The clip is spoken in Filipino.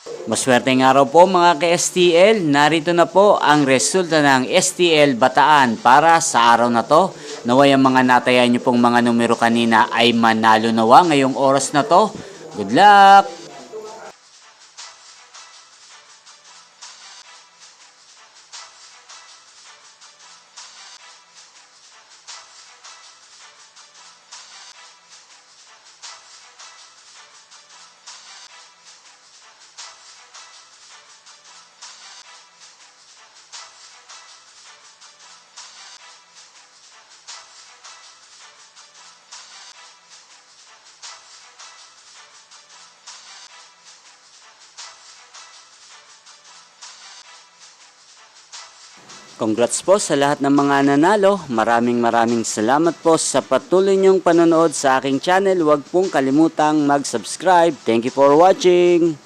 Maswerteng araw po mga ka-STL, narito na po ang resulta ng STL Bataan para sa araw na to. Naway ang mga natayan nyo pong mga numero kanina ay manalo nawa ngayong oras na to. Good luck! Congrats po sa lahat ng mga nanalo. Maraming salamat po sa patuloy niyong panonood sa aking channel. Huwag pong kalimutang mag-subscribe. Thank you for watching.